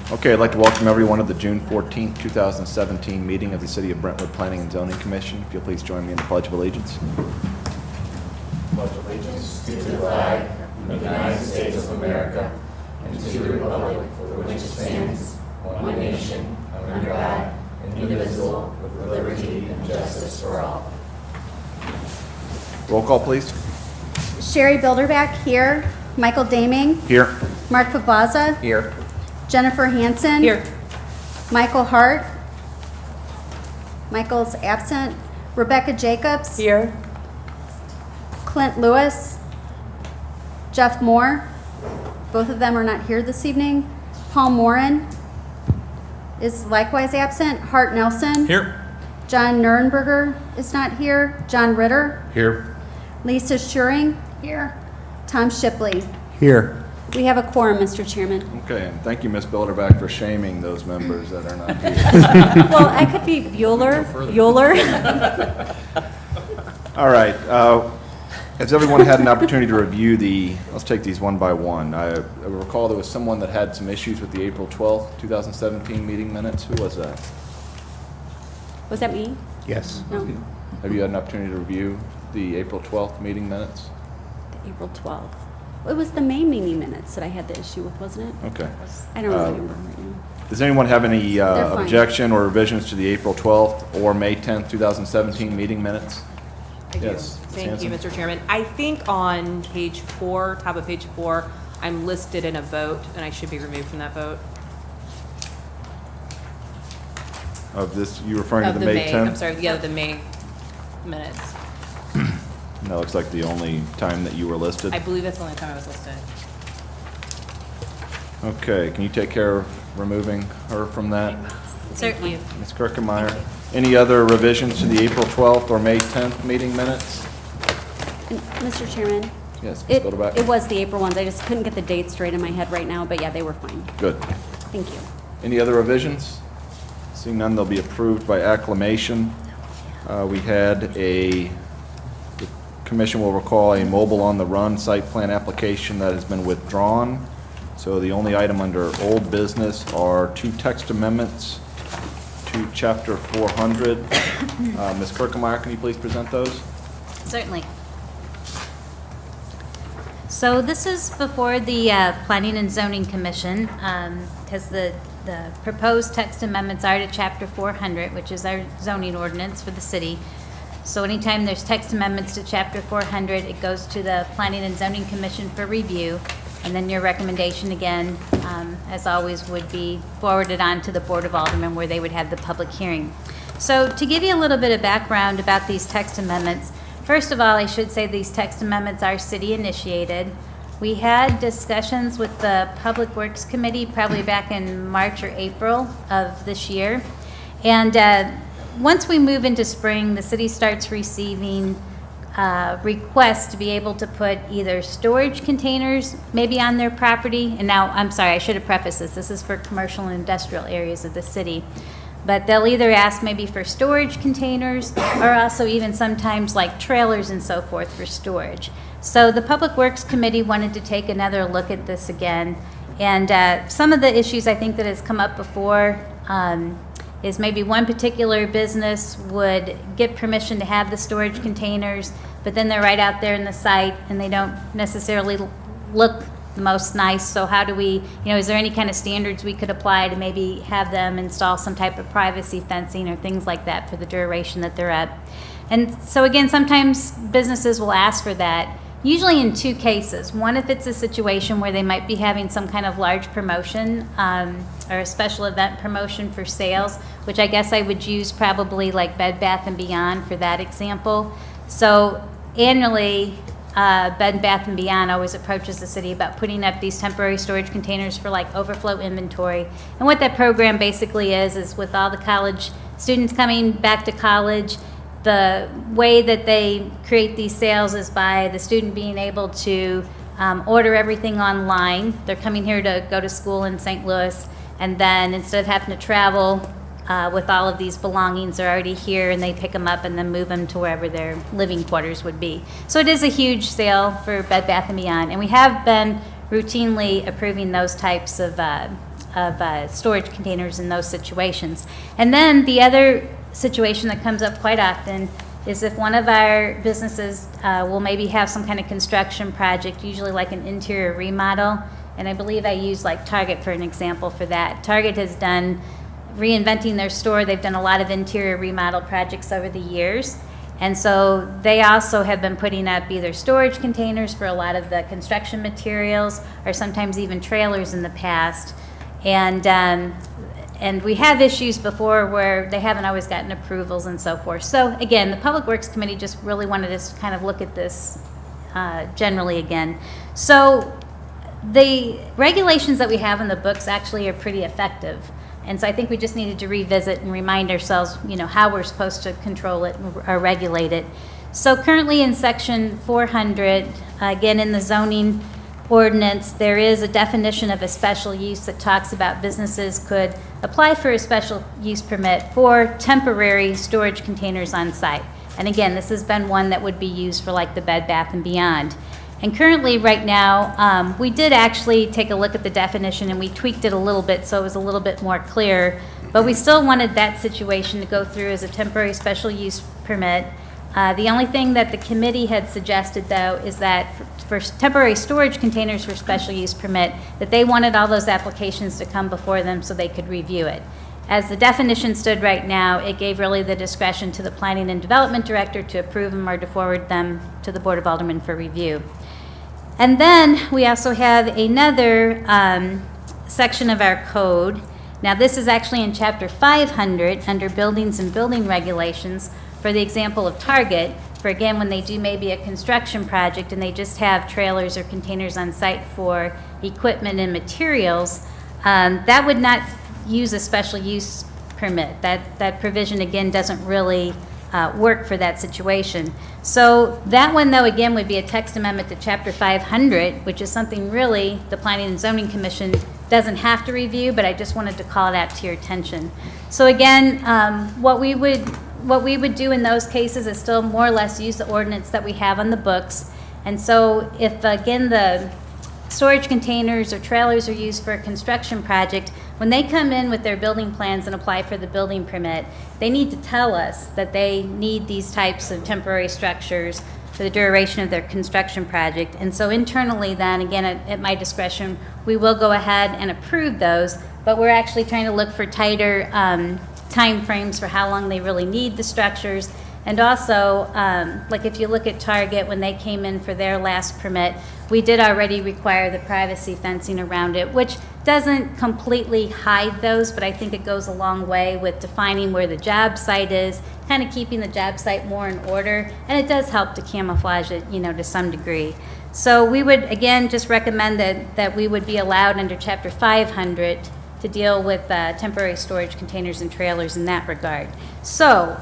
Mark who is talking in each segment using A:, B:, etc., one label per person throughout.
A: Okay, I'd like to welcome everyone to the June 14th, 2017 meeting of the City of Brentwood Planning and Zoning Commission. If you'll please join me in the Pledge of Allegiance.
B: Pledge allegiance to the flag of the United States of America and to the republic for which it stands, one nation, under God, indivisible, with liberty and justice for all.
A: Roll call, please.
C: Sherry Bilderback here. Michael Daming.
A: Here.
C: Mark Fabaza.
A: Here.
C: Jennifer Hansen.
D: Here.
C: Michael Hart. Michael's absent. Rebecca Jacobs.
D: Here.
C: Clint Lewis. Jeff Moore. Both of them are not here this evening. Paul Morin is likewise absent. Hart Nelson.
E: Here.
C: John Nurenberger is not here. John Ritter.
E: Here.
C: Lisa Schuring. Here. Tom Shipley.
E: Here.
C: We have a quorum, Mr. Chairman.
A: Okay, and thank you, Ms. Bilderback, for shaming those members that are not here.
C: Well, I could be Bueller.
A: All right. Has everyone had an opportunity to review let's take these one by one. I recall there was someone that had some issues with the April 12th, 2017 meeting minutes. Who was that?
C: Was that me?
E: Yes.
C: No,
A: Have you had an opportunity to review the April 12th meeting minutes?
C: the April 12th. It was the May meeting minutes that I had the issue with, wasn't it?
A: Okay.
C: I don't remember right now.
A: Does anyone have any
C: They're fine.
A: objection or revisions to the April 12th or May 10th, 2017 meeting minutes?
D: I do.
A: Yes, Ms.
D: Thank you,
A: Hanson?
D: Mr. Chairman. I think on page 4, top of page 4, I'm listed in a vote, and I should be removed from that vote.
A: Of this, you referring to
D: Of
A: the May 10th?
D: I'm sorry, yeah, the May minutes.
A: That looks like the only time that you were listed.
D: I believe that's the only time I was listed.
A: Okay, can you take care of removing her from that?
D: Certainly.
A: Ms. Kirkemeyer? Any other revisions to the April 12th or May 10th meeting minutes?
C: And, Mr. Chairman,
A: Yes, Ms. Bilderback?
C: it was the April ones. I just couldn't get the dates straight in my head right now, but yeah, they were fine.
A: Good.
C: Thank you.
A: Any other revisions? Seeing none, they'll be approved by acclamation. We had the commission will recall a mobile on the run site plan application that has been withdrawn. So the only item under old business are 2 text amendments to chapter 400. Ms. Kirkemeyer, can you please present those?
F: Certainly. So this is before the Planning and Zoning Commission, because the proposed text amendments are to Chapter 400, which is our zoning ordinance for the city. So anytime there's text amendments to Chapter 400, it goes to the Planning and Zoning Commission for review, and then your recommendation again, as always, would be forwarded on to the Board of Aldermen where they would have the public hearing. So to give you a little bit of background about these text amendments, first of all, I should say these text amendments are city initiated. We had discussions with the Public Works Committee probably back in March or April of this year. And once we move into spring, the city starts receiving requests to be able to put either storage containers maybe on their property. And now, I'm sorry, I should have prefaced this. This is for commercial and industrial areas of the city. But they'll either ask maybe for storage containers or also even sometimes like trailers and so forth for storage. So the Public Works Committee wanted to take another look at this again. And some of the issues I think that has come up before is maybe one particular business would get permission to have the storage containers, but then they're right out there in the site and they don't necessarily look the most nice. So how do we, is there any kind of standards we could apply to maybe have them install some type of privacy fencing or things like that for the duration that they're at? And so again, sometimes businesses will ask for that, usually in 2 cases. One, if it's a situation where they might be having some kind of large promotion or a special event promotion for sales, which I guess I would use probably like Bed Bath & Beyond for that example. So annually, Bed Bath & Beyond always approaches the city about putting up these temporary storage containers for like overflow inventory. And what that program basically is with all the college students coming back to college, the way that they create these sales is by the student being able to order everything online. They're coming here to go to school in St. Louis, and then instead of having to travel with all of these belongings, they're already here and they pick them up and then move them to wherever their living quarters would be. So it is a huge sale for Bed Bath & Beyond, and we have been routinely approving those types of storage containers in those situations. And then the other situation that comes up quite often is if one of our businesses will maybe have some kind of construction project, usually like an interior remodel, and I believe I use like Target for an example for that. Target has done reinventing their store. They've done a lot of interior remodel projects over the years. And so they also have been putting up either storage containers for a lot of the construction materials or sometimes even trailers in the past. And we have issues before where they haven't always gotten approvals and so forth. So again, the Public Works Committee just really wanted us to kind of look at this generally again. So the regulations that we have in the books actually are pretty effective. And so I think we just needed to revisit and remind ourselves, how we're supposed to control it or regulate it. So currently in section 400, again in the zoning ordinance, there is a definition of a special use that talks about businesses could apply for a special use permit for temporary storage containers on site. And again, this has been one that would be used for like the Bed Bath & Beyond. And currently, right now, we did actually take a look at the definition and we tweaked it a little bit so it was a little bit more clear. But we still wanted that situation to go through as a temporary special use permit. The only thing that the committee had suggested, though, is that for temporary storage containers for special use permit, that they wanted all those applications to come before them so they could review it. As the definition stood right now, it gave really the discretion to the Planning and Development Director to approve them or to forward them to the Board of Aldermen for review. And then we also have another section of our code. Now this is actually in chapter 500 under buildings and building regulations for the example of Target, for again when they do maybe a construction project and they just have trailers or containers on site for equipment and materials, that would not use a special use permit. That provision again doesn't really work for that situation. So that one, though, again, would be a text amendment to Chapter 500, which is something really the Planning and Zoning Commission doesn't have to review, but I just wanted to call it out to your attention. So again, what we would do in those cases is still more or less use the ordinance that we have on the books. And so if, again, the storage containers or trailers are used for a construction project, when they come in with their building plans and apply for the building permit, they need to tell us that they need these types of temporary structures for the duration of their construction project. And so internally then, again, at my discretion, we will go ahead and approve those, but we're actually trying to look for tighter time frames for how long they really need the structures. And also, like if you look at Target, when they came in for their last permit, we did already require the privacy fencing around it, which doesn't completely hide those, but I think it goes a long way with defining where the job site is, kind of keeping the job site more in order, and it does help to camouflage it, to some degree. So we would, again, just recommend that we would be allowed under Chapter 500 to deal with temporary storage containers and trailers in that regard. So,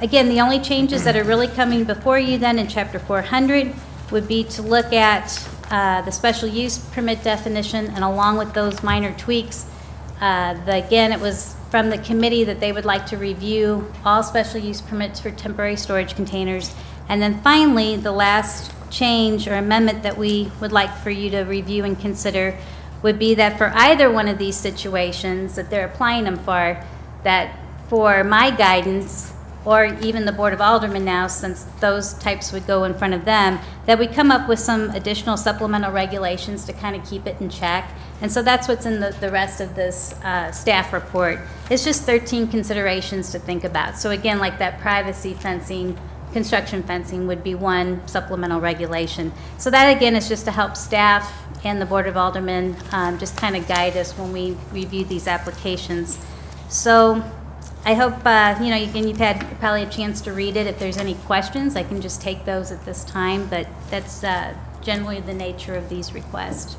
F: again, the only changes that are really coming before you then in Chapter 400 would be to look at the special use permit definition, and along with those minor tweaks, again, it was from the committee that they would like to review all special use permits for temporary storage containers. And then finally, the last change or amendment that we would like for you to review and consider would be that for either one of these situations that they're applying them for, that for my guidance, or even the Board of Aldermen now, since those types would go in front of them, that we come up with some additional supplemental regulations to kind of keep it in check. And so that's what's in the rest of this staff report. It's just 13 considerations to think about. So again, like that privacy fencing, construction fencing would be one supplemental regulation. So that again is just to help staff and the Board of Aldermen just kind of guide us when we review these applications. So I hope, you've had probably a chance to read it. If there's any questions, I can just take those at this time, but that's generally the nature of these requests.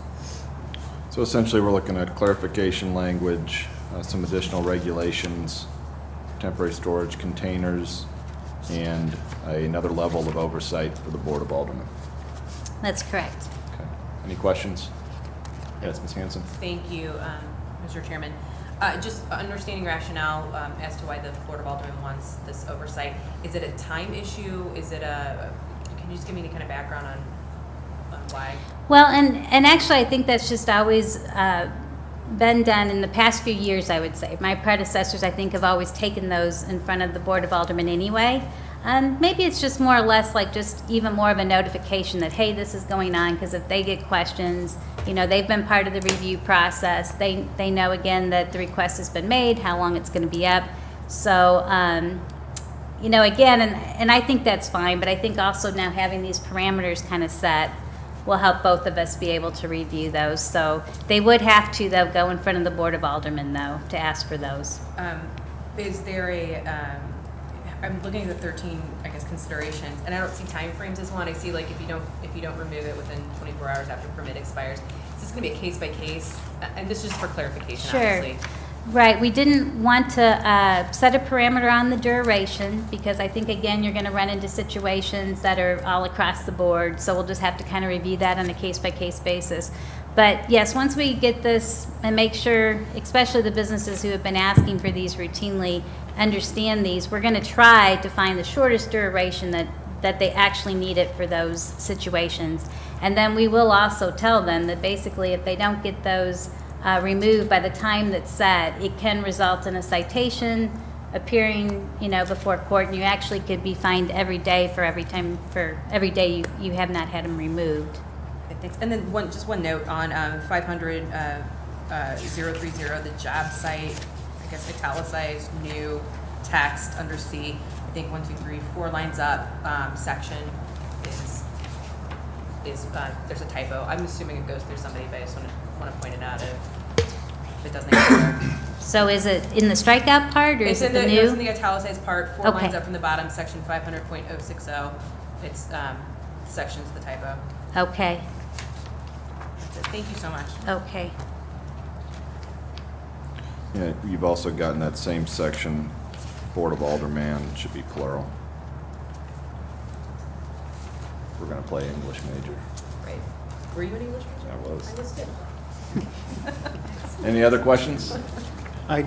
A: So essentially, we're looking at clarification language, some additional regulations, temporary storage containers, and another level of oversight for the Board of Aldermen.
F: That's correct.
A: Okay. Any questions? Yes, Ms. Hanson?
D: Thank you, Mr. Chairman. Just understanding rationale as to why the Board of Aldermen wants this oversight. Is it a time issue? Is it can you just give me any kind of background why.
F: Well, and actually, I think that's just always been done in the past few years, I would say. My predecessors, I think, have always taken those in front of the Board of Aldermen anyway. Maybe it's just more or less like just even more of a notification that, hey, this is going on, because if they get questions, they've been part of the review process. They know, again, that the request has been made, how long it's going to be up. So, again, and I think that's fine, but I think also now having these parameters kind of set will help both of us be able to review those. So they would have to, though, go in front of the Board of Aldermen, though, to ask for those.
D: Is there I'm looking at the 13, I guess, considerations, and I don't see timeframes as one. I see like if you don't remove it within 24 hours after permit expires, is this going to be a case by case? And this is just for clarification,
F: Sure.
D: obviously.
F: Right, we didn't want to set a parameter on the duration, because I think, again, you're going to run into situations that are all across the board, so we'll just have to kind of review that on a case-by-case basis. But yes, once we get this and make sure, especially the businesses who have been asking for these routinely, understand these, we're going to try to find the shortest duration that they actually need it for those situations. And then we will also tell them that basically if they don't get those removed by the time that's set, it can result in a citation appearing, before court, and you actually could be fined every day for every day you have not had them removed.
D: Okay, thanks. And then just one note on 500 030, the job site, I guess italicized new text under C. I think 1, 2, 3, 4 lines up. Section is there's a typo. I'm assuming it goes through somebody, but I just want to point it out if it doesn't exist.
F: So is it in the strikeout part, or is it the new?
D: It's in the italicized part, 4
F: Okay.
D: lines up from the bottom, section 500.060. It's section's the typo.
F: Okay,
D: That's it. Thank you so much.
F: okay.
A: Yeah, you've also gotten that same section, Board of Alderman, should be plural. We're gonna play English major.
D: Great. Were you an English major?
A: I was.
D: I was too.
A: Any other questions?
E: I,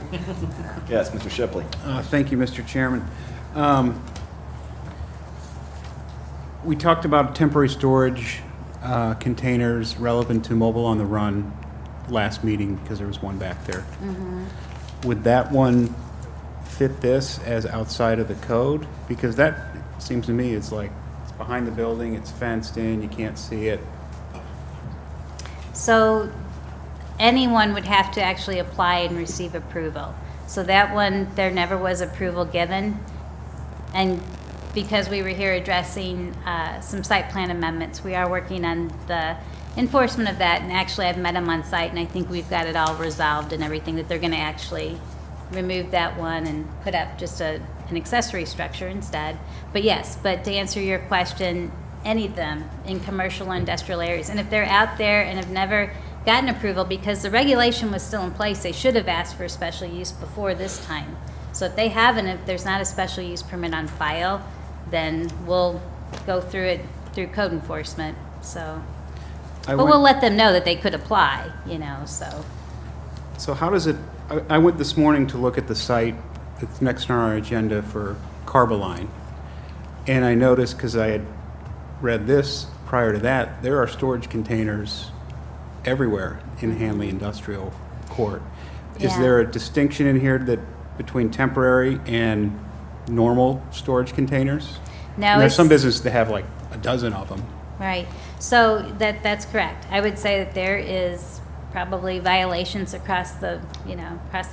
A: Yes, Mr. Shipley.
E: thank you, Mr. Chairman. We talked about temporary storage containers relevant to mobile on the run last meeting, because there was one back there. Would that one fit this as outside of the code? Because that seems to me it's like, it's behind the building, it's fenced in, you can't see it.
F: So anyone would have to actually apply and receive approval. So that one, there never was approval given. And because we were here addressing some site plan amendments, we are working on the enforcement of that. And actually, I've met them on site, and I think we've got it all resolved and everything, that they're going to actually remove that one and put up just an accessory structure instead. But yes, but to answer your question, any of them in commercial or industrial areas. And if they're out there and have never gotten approval, because the regulation was still in place, they should have asked for a special use before this time. So if they haven't, if there's not a special use permit on file, then we'll go through it through code enforcement. So, but we'll let them know that they could apply, so.
E: So how does it, I went this morning to look at the site that's next on our agenda for Carboline. And I noticed, because I had read this prior to that, there are storage containers everywhere in Hanley Industrial Court. Is
F: Yeah.
E: there a distinction in here between temporary and normal storage containers?
F: No,
E: And there's some
F: it's-
E: businesses that have like a dozen of them.
F: Right. So that's correct. I would say that there is probably violations across the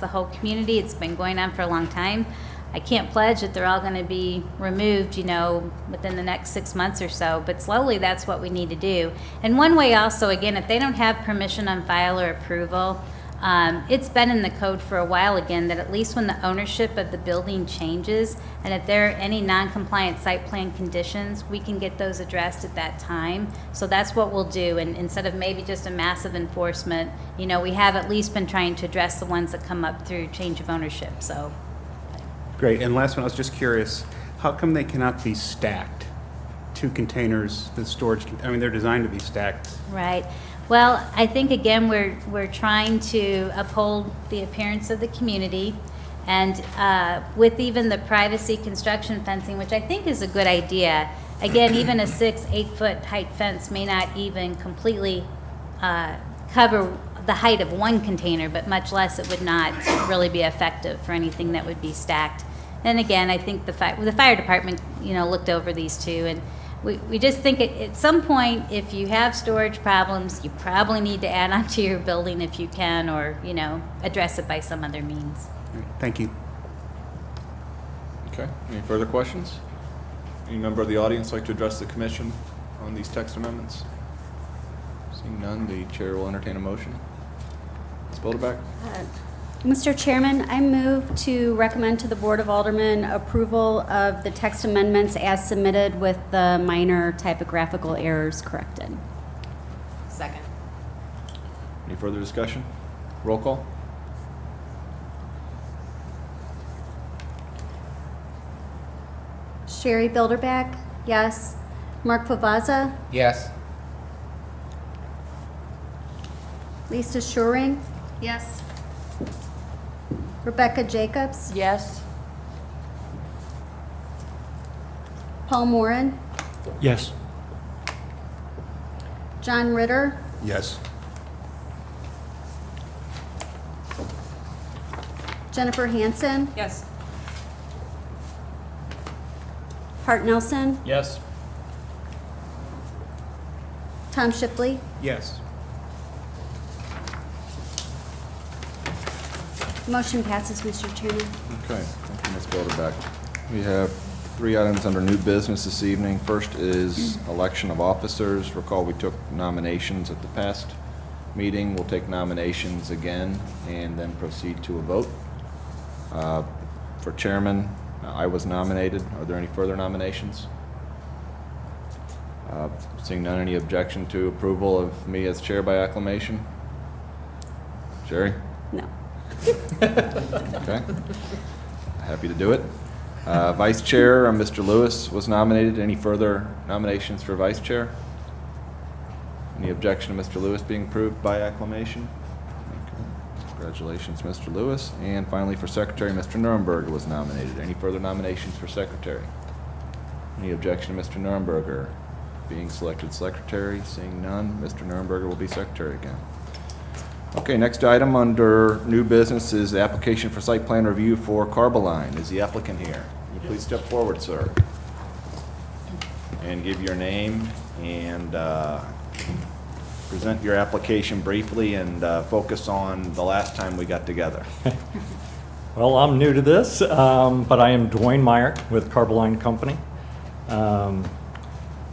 F: whole community. It's been going on for a long time. I can't pledge that they're all going to be removed, within the next 6 months or so, but slowly that's what we need to do. And one way also, again, if they don't have permission on file or approval, it's been in the code for a while again, that at least when the ownership of the building changes, and if there are any non-compliant site plan conditions, we can get those addressed at that time. So that's what we'll do, and instead of maybe just a massive enforcement, we have at least been trying to address the ones that come up through change of ownership, so.
E: Great. And last one, I was just curious, how come they cannot be stacked? Two containers, the storage, they're designed to be stacked.
F: Right. Well, I think, again, we're trying to uphold the appearance of the community, and with even the privacy construction fencing, which I think is a good idea, again, even a 6-8 foot height fence may not even completely cover the height of one container, but much less it would not really be effective for anything that would be stacked. And again, I think the fire department, looked over these two, and we just think at some point, if you have storage problems, you probably need to add on to your building if you can, or, address it by some other means.
E: All right, thank you.
A: Okay, any further questions? Any member of the audience like to address the commission on these text amendments? Seeing none, the chair will entertain a motion. Ms. Bilderbeck?
C: Mr. Chairman, I move to recommend to the Board of Aldermen approval of the text amendments as submitted with the minor typographical errors corrected.
D: Second.
A: Any further discussion? Roll call?
C: Sherry Bilderback, yes. Mark Pavaza,
B: Yes.
C: Lisa Schuring,
D: Yes.
C: Rebecca Jacobs,
D: Yes.
C: Paul Moran,
E: Yes.
C: John Ritter,
E: Yes.
C: Jennifer Hansen,
D: Yes.
C: Hart Nelson,
B: Yes.
C: Tom Shipley,
E: Yes.
C: motion passes, Mr. Chairman.
A: Okay, thank you, Ms. Bilderbeck. We have 3 items under new business this evening. First is election of officers. Recall we took nominations at the past meeting. We'll take nominations again and then proceed to a vote. For chairman, I was nominated. Are there any further nominations? Seeing none, any objection to approval of me as chair by acclamation? Sherry?
C: No.
A: Okay. Happy to do it. Vice Chair, Mr. Lewis was nominated. Any further nominations for Vice Chair? Any objection to Mr. Lewis being approved by acclamation? Okay. Congratulations, Mr. Lewis. And finally, for Secretary, Mr. Nuremberger was nominated. Any further nominations for Secretary? Any objection to Mr. Nuremberger being selected Secretary? Seeing none, Mr. Nuremberger will be Secretary again. Okay, next item under new business is the application for site plan review for Carboline. Is the applicant here? Can you please step forward, sir? And give your name and present your application briefly and focus on the last time we got together.
G: Well, I'm new to this, but I am Dwayne Meyer with Carboline Company.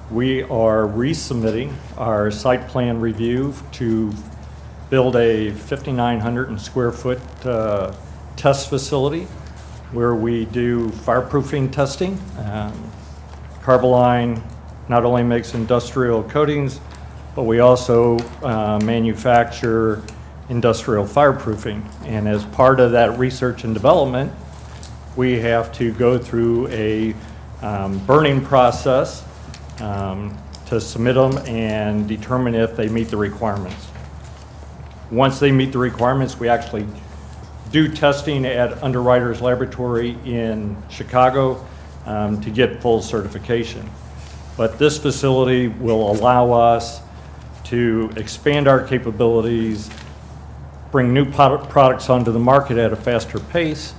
G: We are resubmitting our site plan review to build a 5,900 square foot test facility where we do fireproofing testing. Carboline not only makes industrial coatings, but we also manufacture industrial fireproofing. And as part of that research and development, we have to go through a burning process to submit them and determine if they meet the requirements. Once they meet the requirements, we actually do testing at Underwriters Laboratory in Chicago to get full certification. But this facility will allow us to expand our capabilities, bring new products onto the market at a faster pace,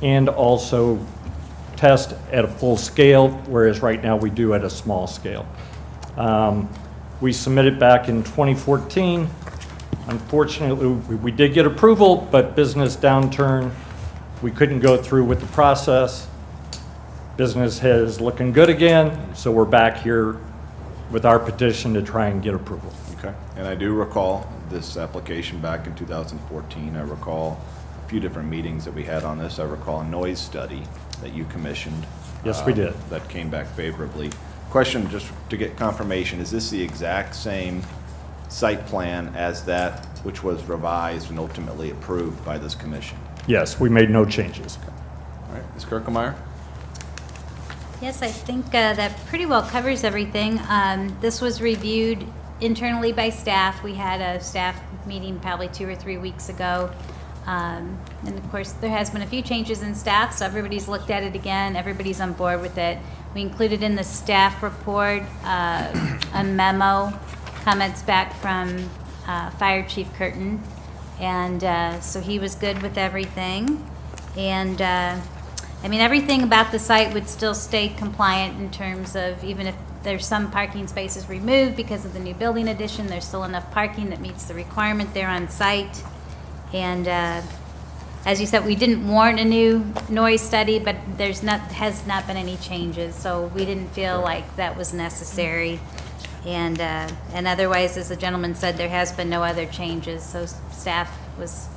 G: and also test at a full scale, whereas right now we do at a small scale. We submitted back in 2014. Unfortunately, we did get approval, but business downturn, we couldn't go through with the process. Business is looking good again, so we're back here with our petition to try and get approval.
A: Okay, and I do recall this application back in 2014. I recall a few different meetings that we had on this. I recall a noise study that you commissioned.
G: Yes, we did.
A: That came back favorably. Question, just to get confirmation, is this the exact same site plan as that which was revised and ultimately approved by this commission?
G: Yes, we made no changes.
A: All right, Ms. Kirkemeyer?
F: Yes, I think that pretty well covers everything. This was reviewed internally by staff. We had a staff meeting probably 2 or 3 weeks ago. And of course, there has been a few changes in staff, so everybody's looked at it again, everybody's on board with it. We included in the staff report a memo, comments back from Fire Chief Curtin, and so he was good with everything. And I mean, everything about the site would still stay compliant in terms of, even if there's some parking spaces removed because of the new building addition, there's still enough parking that meets the requirement there on site. And as you said, we didn't warrant a new noise study, but has not been any changes, so we didn't feel like that was necessary. And otherwise, as the gentleman said, there has been no other changes, so staff was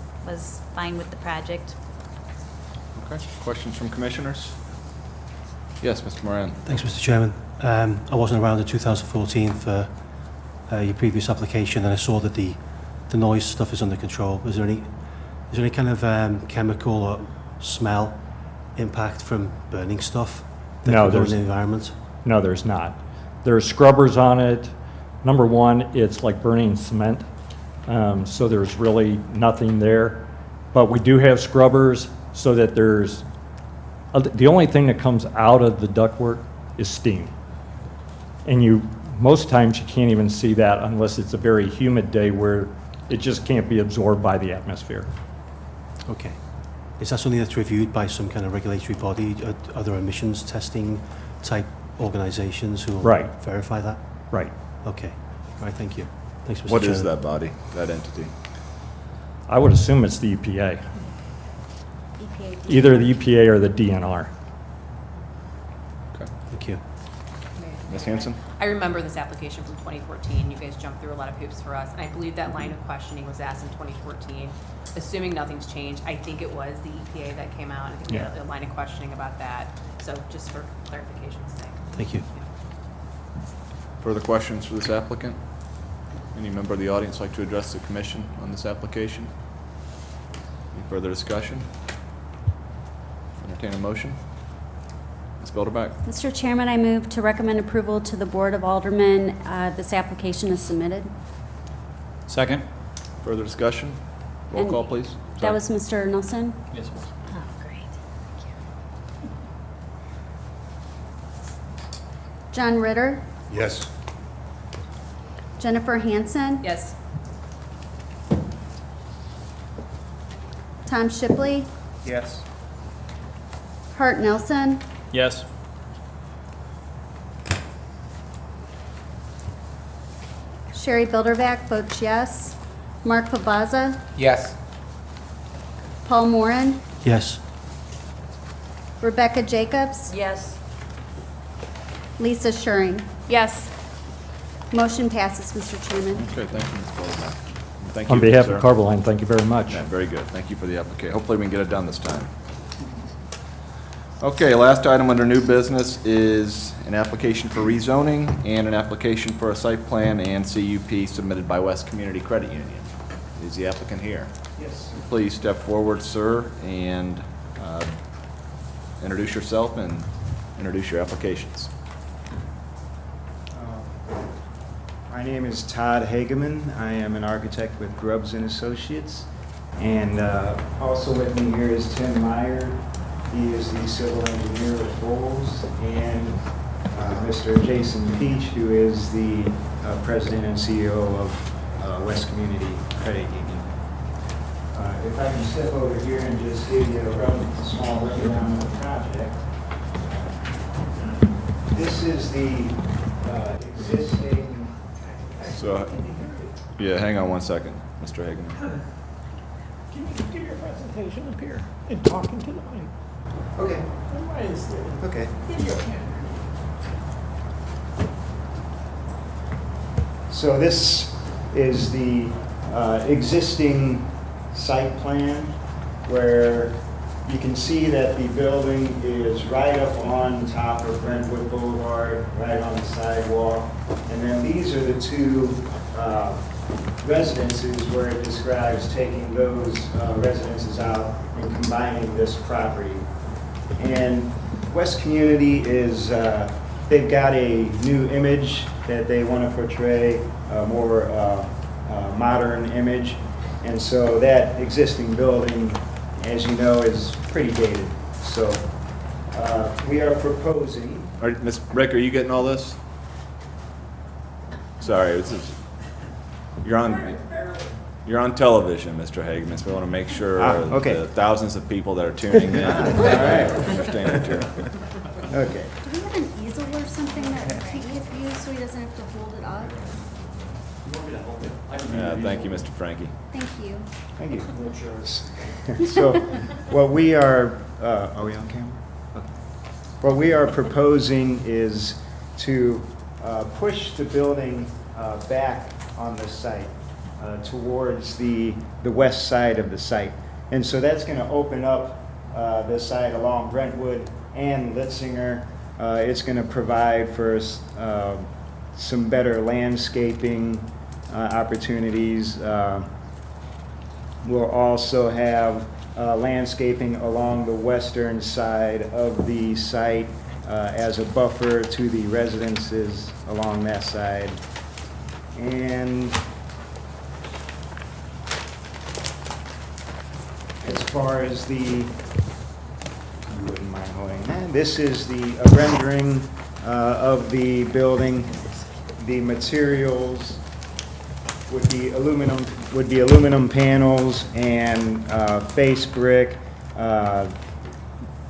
F: fine with the project.
A: Okay, questions from commissioners? Yes, Mr. Moran.
H: Thanks, Mr. Chairman. I wasn't around in 2014 for your previous application, and I saw that the noise stuff is under control. Is there any kind of chemical or smell impact from burning stuff that
G: No,
H: could go in
G: there's-
H: the environment?
G: No, there's not. There are scrubbers on it. Number one, it's like burning cement, so there's really nothing there. But we do have scrubbers so that the only thing that comes out of the ductwork is steam. And most times you can't even see that unless it's a very humid day where it just can't be absorbed by the atmosphere.
H: Okay. Is that something that's reviewed by some kind of regulatory body, other emissions testing type organizations who will
G: Right.
H: verify that?
G: Right.
H: Okay. All right, thank you. Thanks, Mr.
A: What
H: Chairman.
A: is that body, that entity?
G: I would assume it's the EPA,
C: EPA.
G: either the EPA or the DNR.
A: Okay.
H: Thank you.
A: Ms. Hanson?
D: I remember this application from 2014. You guys jumped through a lot of hoops for us, and I believe that line of questioning was asked in 2014. Assuming nothing's changed, I think it was the EPA that came out. I think we had
G: Yeah.
D: a line of questioning about that. So just for clarification's sake.
H: Thank you.
A: Further questions for this applicant? Any member of the audience like to address the commission on this application? Any further discussion? Entertain a motion? Ms. Bilderbeck?
C: Mr. Chairman, I move to recommend approval to the Board of Aldermen. This application is submitted.
B: Second?
A: Further discussion? Roll
C: And
A: call, please.
C: That
A: Sorry.
C: was Mr. Nelson.
B: Yes.
F: Oh, great.
C: John Ritter,
I: Yes.
C: Jennifer Hansen,
D: Yes.
C: Tom Shipley,
B: Yes.
C: Hart Nelson,
B: Yes.
C: Sherry Bilderback, votes yes. Mark Pabaza,
B: Yes.
C: Paul Moran,
H: Yes.
C: Rebecca Jacobs,
D: Yes.
C: Lisa Schuring.
D: Yes.
C: Motion passes, Mr. Chairman.
A: Okay, thank you, Ms. Bilderbeck. Thank
G: On
A: you,
G: behalf
A: sir.
G: of Carboline, thank you very much.
A: Yeah, very good. Thank you for the application. Hopefully we can get it done this time. Okay, last item under new business is an application for rezoning and an application for a site plan and CUP submitted by West Community Credit Union. Is the applicant here?
J: Yes.
A: Please step forward, sir, and introduce yourself and introduce your applications.
J: My name is Todd Hageman. I am an architect with Grubbs and Associates. And also with me here is Tim Meyer. He is the civil engineer with Bowles. And Mr. Jason Peach, who is the president and CEO of West Community Credit Union. If I can step over here and just give you a small rundown of the project. This is the existing.
A: So, yeah, hang on one second, Mr. Hagan.
J: Can you give your presentation up here and talk into the mic? Okay. Why is there? Okay. Video camera. So this is the existing site plan where you can see that the building is right up on top of Brentwood Boulevard, right on the sidewalk. And then these are the two residences where it describes taking those residences out and combining this property. And West Community is, they've got a new image that they want to portray, a more modern image. And so that existing building, as you know, is pretty dated. So we are proposing,
A: All right, Ms. Rick, are you getting all this? Sorry, you're on television, Mr. Hageman, so we want to make sure
J: okay.
A: the thousands of people that are tuning in understand what you're.
J: okay.
C: Do we have an easel or something that he could use so he doesn't have to hold it up?
A: Thank you, Mr. Frankie.
C: Thank you.
J: Thank you. So what we are we on camera? Okay. What we are proposing is to push the building back on the site towards the west side of the site. And so that's going to open up the site along Brentwood and Litzinger. It's going to provide for some better landscaping opportunities. We'll also have landscaping along the western side of the site as a buffer to the residences along that side. And as far as you wouldn't mind holding that, this is the rendering of the building. The materials would be aluminum panels and face brick,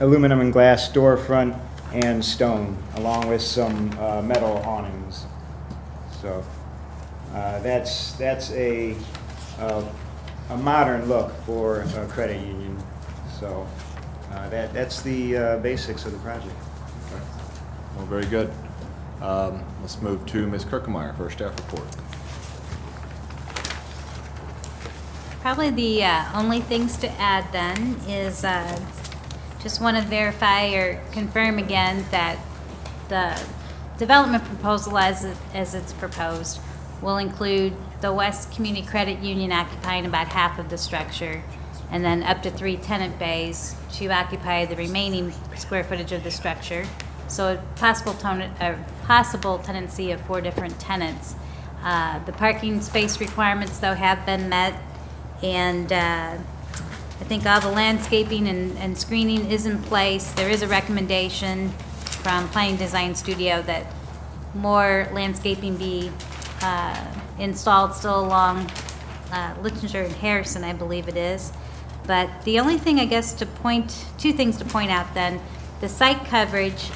J: aluminum and glass storefront, and stone, along with some metal awnings. So that's a modern look for a credit union. So that's the basics of the project.
A: Well, very good. Let's move to Ms. Kirkemeyer for a staff report.
F: Probably the only things to add then is just want to verify or confirm again that the development proposal as it's proposed will include the West Community Credit Union occupying about half of the structure, and then up to 3 tenant bays to occupy the remaining square footage of the structure. So a possible tenancy of 4 different tenants. The parking space requirements, though, have been met, and I think all the landscaping and screening is in place. There is a recommendation from Planning Design Studio that more landscaping be installed still along Litzinger and Harrison, I believe it is. But the only thing, I guess, two things to point out then, the site coverage,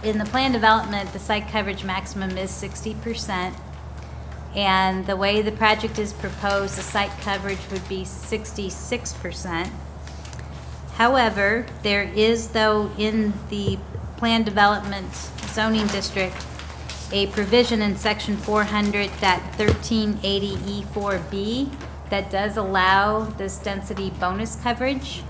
F: in the plan development, the site coverage maximum is 60%. And the way the project is proposed, the site coverage would be 66%. However, there is, though, in the plan development zoning district, a provision in section 400.1380E4B that does allow this density bonus coverage.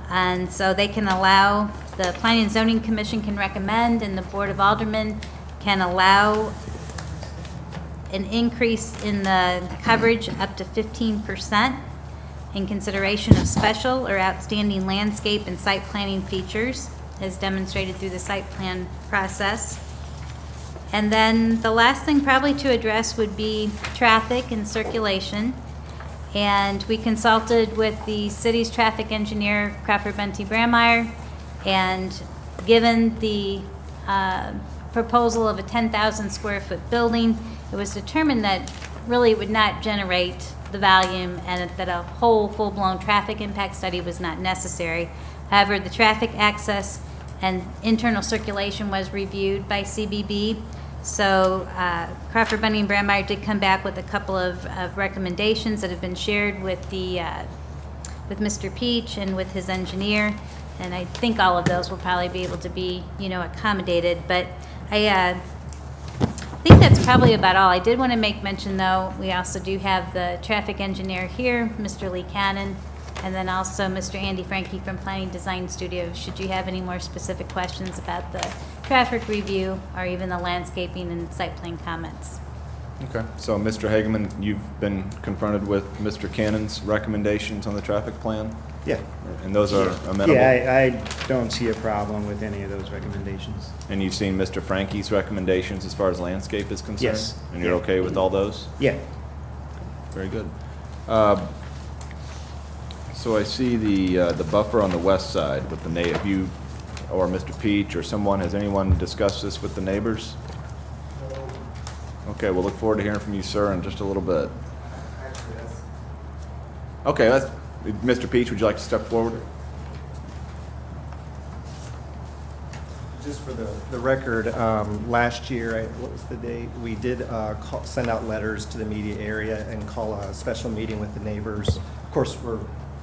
F: And so they can allow, the Planning and Zoning Commission can recommend, and the Board of Aldermen can allow an increase in the coverage up to 15% in consideration of special or outstanding landscape and site planning features, as demonstrated through the site plan process. And then the last thing probably to address would be traffic and circulation. And we consulted with the city's traffic engineer, Crawford Bunty Brameyer, and given the proposal of a 10,000 square foot building, it was determined that really it would not generate the volume and that a whole full-blown traffic impact study was not necessary. However, the traffic access and internal circulation was reviewed by CBB. So Crawford, Bunty, and Brameyer did come back with a couple of recommendations that have been shared with with Mr. Peach and with his engineer, and I think all of those will probably be able to be, accommodated. But I think that's probably about all. I did want to make mention, though, we also do have the traffic engineer here, Mr. Lee Cannon, and then also Mr. Andy Frankie from Planning Design Studio, should you have any more specific questions about the traffic review or even the landscaping and site plan comments.
A: Okay, so Mr. Hageman, you've been confronted with Mr. Cannon's recommendations on the traffic plan?
J: Yeah.
A: And those are amenable?
J: Yeah, I don't see a problem with any of those recommendations.
A: And you've seen Mr. Frankie's recommendations as far as landscape is concerned?
J: Yes.
A: And you're okay with all those?
J: Yeah.
A: Very good. So I see the buffer on the west side with the have you, or Mr. Peach, or someone, has anyone discussed this with the neighbors? Okay, we'll look forward to hearing from you, sir, in just a little bit. Okay, Mr. Peach, would you like to step forward?
I: Just for the record, last year, what was the date? We did send out letters to the media area and call a special meeting with the neighbors. Of course, we're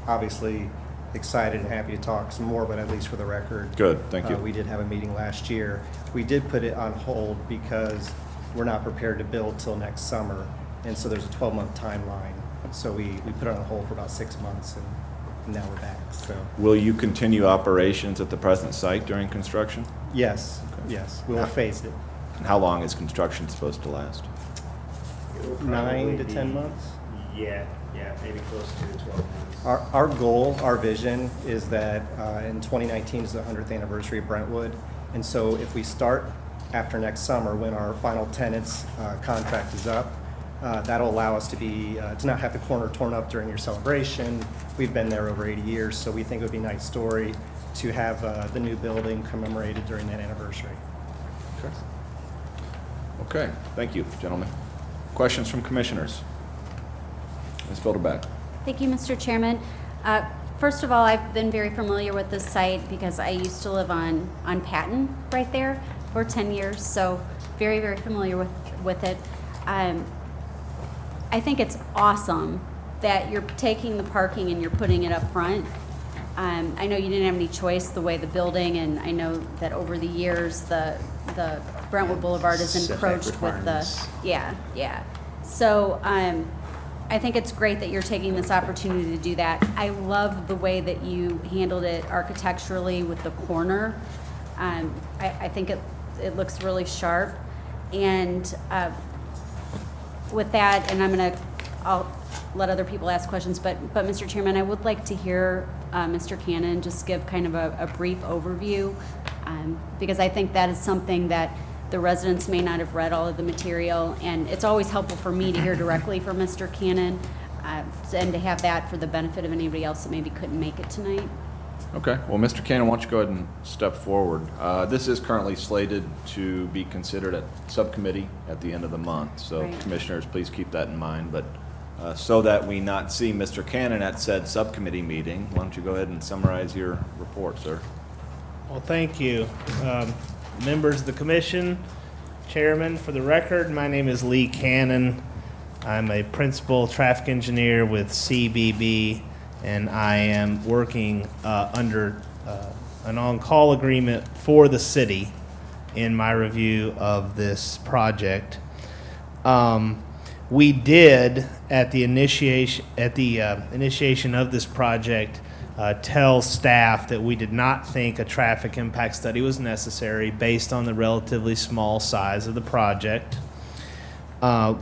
I: obviously excited and happy to talk some more, but at least for the record.
A: Good, thank you.
I: We did have a meeting last year. We did put it on hold because we're not prepared to build till next summer, and so there's a 12-month timeline. So we put it on hold for about 6 months, and now we're back, so.
A: Will you continue operations at the present site during construction?
I: Yes, yes, we will phase it.
A: And how long is construction supposed to last?
I: 9 to 10 months?
J: Yeah, maybe close to 12 months.
I: Our goal, our vision is that in 2019 is the 100th anniversary of Brentwood. And so if we start after next summer, when our final tenant's contract is up, that'll allow us to not have the corner torn up during your celebration. We've been there over 80 years, so we think it would be a nice story to have the new building commemorated during that anniversary.
A: Okay, thank you, gentlemen. Questions from commissioners? Ms. Bilderback.
C: Thank you, Mr. Chairman. First of all, I've been very familiar with this site because I used to live on Patton right there for 10 years, so very, very familiar with it. I think it's awesome that you're taking the parking and you're putting it up front. I know you didn't have any choice the way the building, and I know that over the years, the Brentwood Boulevard is encroached with the, yeah. So, I think it's great that you're taking this opportunity to do that. I love the way that you handled it architecturally with the corner. I think it looks really sharp. And with that, and I'll let other people ask questions, but Mr. Chairman, I would like to hear Mr. Cannon just give kind of a brief overview, because I think that is something that the residents may not have read all of the material, and it's always helpful for me to hear directly from Mr. Cannon, and to have that for the benefit of anybody else that maybe couldn't make it tonight.
A: Okay, well, Mr. Cannon, why don't you go ahead and step forward? This is currently slated to be considered at subcommittee at the end of the month, so
C: Right.
A: commissioners, please keep that in mind. But so that we not see Mr. Cannon at said subcommittee meeting, why don't you go ahead and summarize your report, sir?
K: Well, thank you. Members of the commission, chairman, for the record, my name is Lee Cannon. I'm a principal traffic engineer with CBB, and I am working under an on-call agreement for the city in my review of this project. We did, at the initiation of this project, tell staff that we did not think a traffic impact study was necessary based on the relatively small size of the project.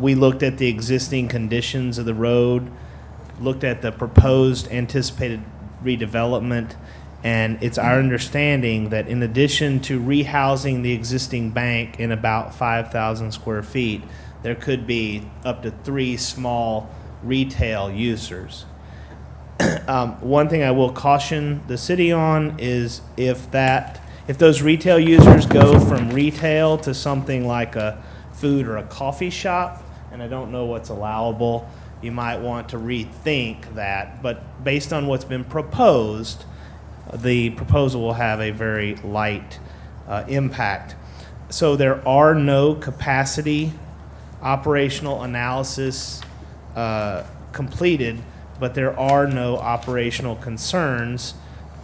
K: We looked at the existing conditions of the road, looked at the proposed anticipated redevelopment, and it's our understanding that in addition to rehousing the existing bank in about 5,000 square feet, there could be up to 3 small retail users. One thing I will caution the city on is if those retail users go from retail to something like a food or a coffee shop, and I don't know what's allowable, you might want to rethink that. But based on what's been proposed, the proposal will have a very light impact. So there are no capacity operational analysis completed, but there are no operational concerns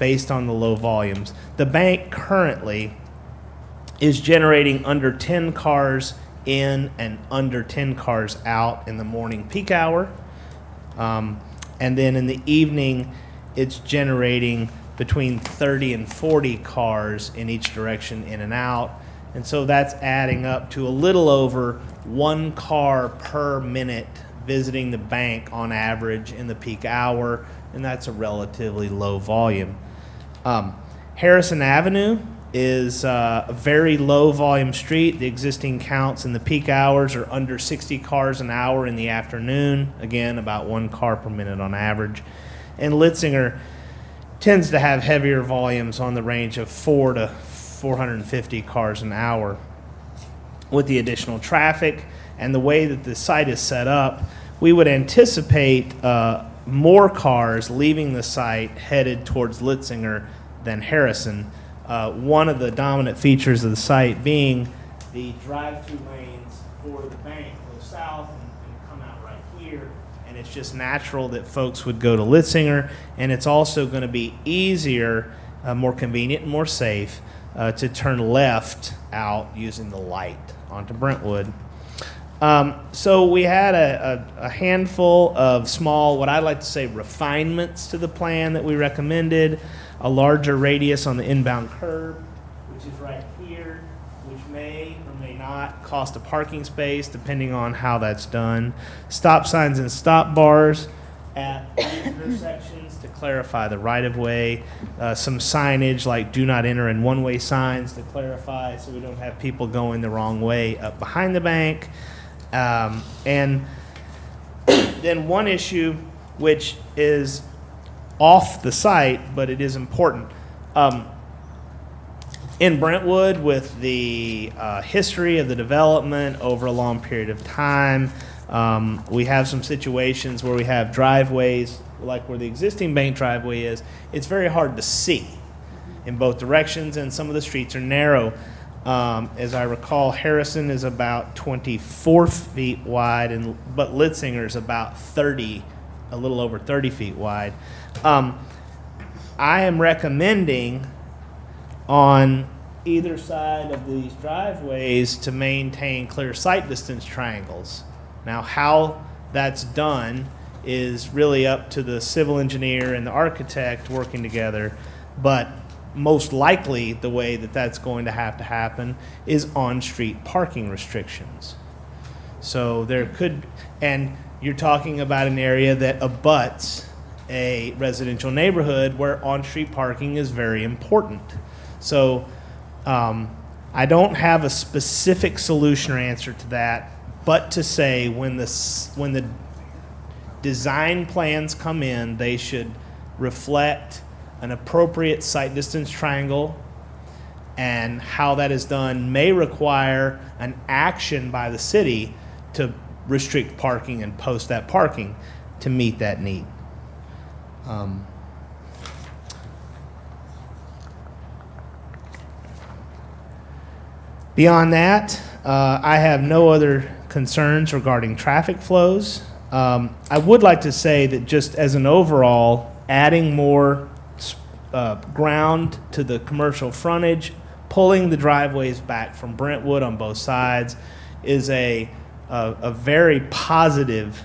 K: based on the low volumes. The bank currently is generating under 10 cars in and under 10 cars out in the morning peak hour. And then in the evening, it's generating between 30 and 40 cars in each direction in and out. And so that's adding up to a little over 1 car per minute visiting the bank on average in the peak hour, and that's a relatively low volume. Harrison Avenue is a very low volume street. The existing counts in the peak hours are under 60 cars an hour in the afternoon, again about 1 car per minute on average. and Litzinger tends to have heavier volumes on the range of 4 to 450 cars an hour. With the additional traffic and the way that the site is set up, we would anticipate more cars leaving the site headed towards Litzinger than Harrison. One of the dominant features of the site being the drive-through lanes for the bank go south and come out right here, and it's just natural that folks would go to Litzinger, and it's also going to be easier, more convenient, and more safe to turn left out using the light onto Brentwood. So we had a handful of small, what I'd like to say, refinements to the plan that we recommended. A larger radius on the inbound curb, which is right here, which may or may not cost a parking space depending on how that's done. Stop signs and stop bars at these intersections to clarify the right-of-way. Some signage like do not enter in one-way signs to clarify so we don't have people going the wrong way up behind the bank. And then one issue which is off the site, but it is important. In Brentwood, with the history of the development over a long period of time, we have some situations where we have driveways, like where the existing bank driveway is. It's very hard to see in both directions, and some of the streets are narrow. As I recall, Harrison is about 24 feet wide, but Litzinger is about 30, a little over 30 feet wide. I am recommending on either side of these driveways to maintain clear sight distance triangles. Now, how that's done is really up to the civil engineer and the architect working together, but most likely the way that that's going to happen is on-street parking restrictions. So there could, and you're talking about an area that abuts a residential neighborhood where on-street parking is very important. So I don't have a specific solution or answer to that, but to say when the design plans come in, they should reflect an appropriate sight distance triangle, and how that is done may require an action by the city to restrict parking and post that parking to meet that need. Beyond that, I have no other concerns regarding traffic flows. I would like to say that just as an overall, adding more ground to the commercial frontage, pulling the driveways back from Brentwood on both sides is a very positive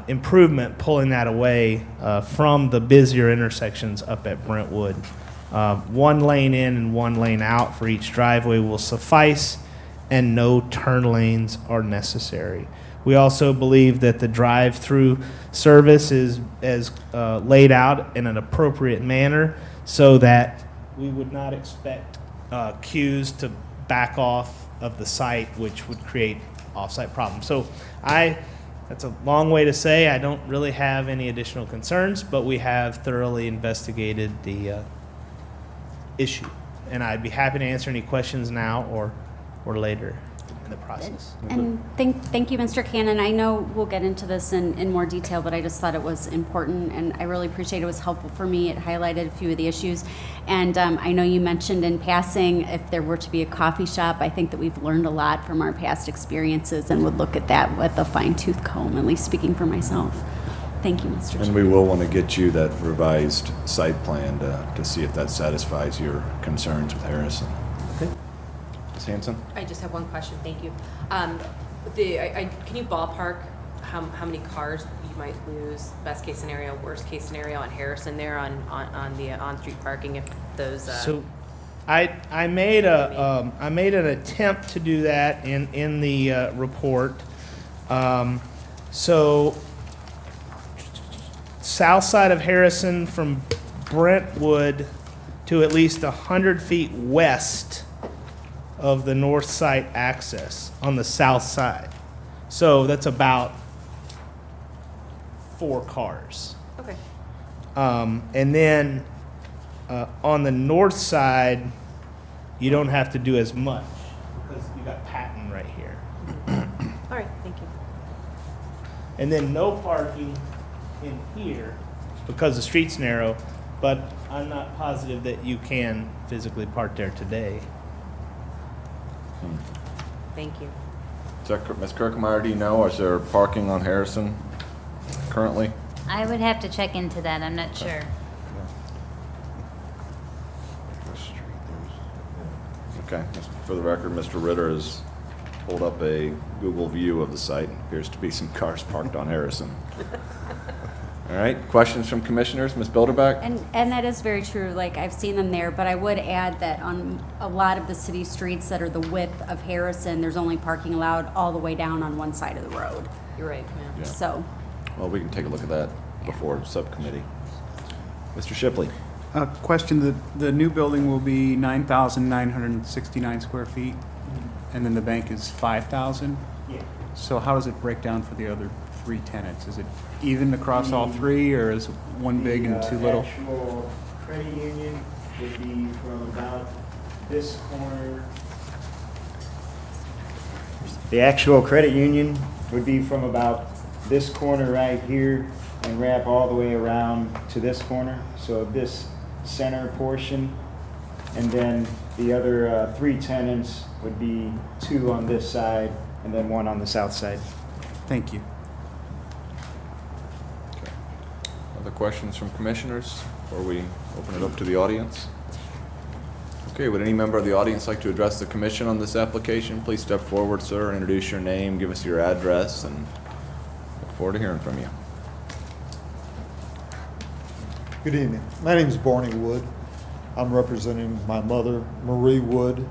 K: improvement, pulling that away from the busier intersections up at Brentwood. One lane in and one lane out for each driveway will suffice, and no turn lanes are necessary. We also believe that the drive-through service is laid out in an appropriate manner so that we would not expect queues to back off of the site, which would create off-site problems. So that's a long way to say I don't really have any additional concerns, but we have thoroughly investigated the issue. And I'd be happy to answer any questions now or later in the process.
C: And thank you, Mr. Cannon. I know we'll get into this in more detail, but I just thought it was important, and I really appreciate it. It was helpful for me. It highlighted a few of the issues. And I know you mentioned in passing if there were to be a coffee shop. I think that we've learned a lot from our past experiences and would look at that with a fine-tooth comb, at least speaking for myself. Thank you, Mr. Chair.
A: And we will want to get you that revised site plan to see if that satisfies your concerns with Harrison.
K: Okay.
A: Ms. Hanson?
D: I just have one question, thank you. Can you ballpark how many cars you might lose, best case scenario, worst case scenario on Harrison there on the on-street parking if those?
K: So I made an attempt to do that in the report. So south side of Harrison from Brentwood to at least 100 feet west of the north site access on the south side. So that's about 4 cars.
D: Okay.
K: And then on the north side, you don't have to do as much because you got Patton right here.
D: All right, thank you.
K: And then no parking in here because the street's narrow, but I'm not positive that you can physically park there today.
D: Thank you.
A: Ms. Kirkmeyer, do you know, is there parking on Harrison currently?
F: I would have to check into that, I'm not sure.
A: Okay, for the record, Mr. Ritter has pulled up a Google view of the site. Appears to be some cars parked on Harrison. All right, questions from commissioners? Ms. Bilderback?
C: And that is very true, like, I've seen them there, but I would add that on a lot of the city streets that are the width of Harrison, there's only parking allowed all the way down on one side of the road.
D: You're right, ma'am.
A: Yeah.
C: So,
A: Well, we can take a look at that before subcommittee. Mr. Shipley?
E: Question, the new building will be 9,969 square feet, and then the bank is 5,000?
J: Yeah.
E: So how does it break down for the other 3 tenants? Is it even across all 3, or is one big and 2 little?
J: The actual credit union would be from about this corner. The actual credit union would be from about this corner right here and wrap all the way around to this corner. So this center portion, and then the other 3 tenants would be 2 on this side and then 1 on the south side.
E: Thank you.
A: Other questions from commissioners before we open it up to the audience? Okay, would any member of the audience like to address the commission on this application? Please step forward, sir, introduce your name, give us your address, and look forward to hearing from you.
L: Good evening. My name is Barney Wood. I'm representing my mother, Marie Wood.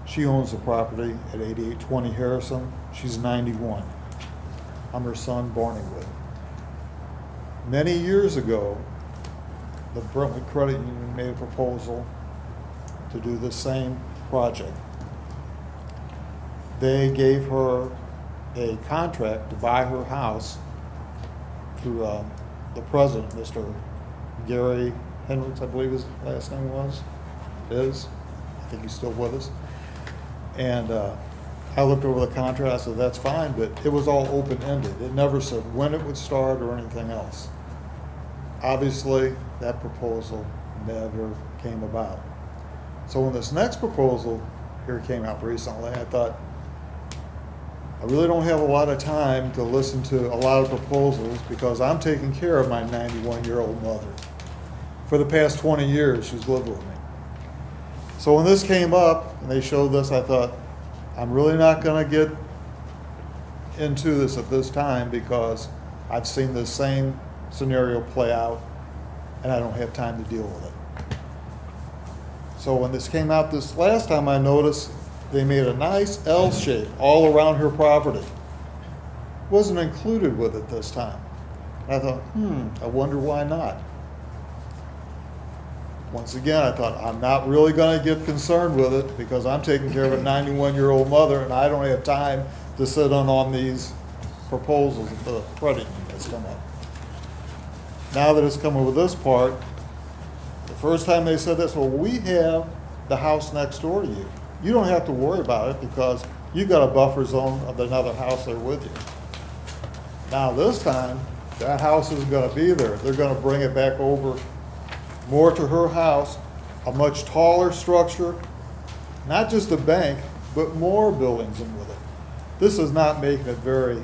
L: She owns the property at 8820 Harrison. She's 91. I'm her son, Barney Wood. Many years ago, the Brentwood Credit Union made a proposal to do the same project. They gave her a contract to buy her house through the president, Mr. Gary Hendricks, I believe his last name is. I think he's still with us. And I looked over the contract, I said, that's fine, but it was all open-ended. It never said when it would start or anything else. Obviously, that proposal never came about. So when this next proposal here came out recently, I thought, I really don't have a lot of time to listen to a lot of proposals because I'm taking care of my 91-year-old mother. For the past 20 years, she's lived with me. So when this came up and they showed this, I thought, I'm really not going to get into this at this time because I've seen the same scenario play out and I don't have time to deal with it. So when this came out this last time, I noticed they made a nice L shape all around her property. Wasn't included with it this time. I thought, I wonder why not. Once again, I thought, I'm not really going to get concerned with it because I'm taking care of a 91-year-old mother and I don't have time to sit on these proposals that the credit union has come up. Now that it's coming with this part, the first time they said this, well, we have the house next door to you. You don't have to worry about it because you've got a buffer zone of another house there with you. Now this time, that house is going to be there. They're going to bring it back over more to her house, a much taller structure, not just a bank, but more buildings in with it. This is not making it very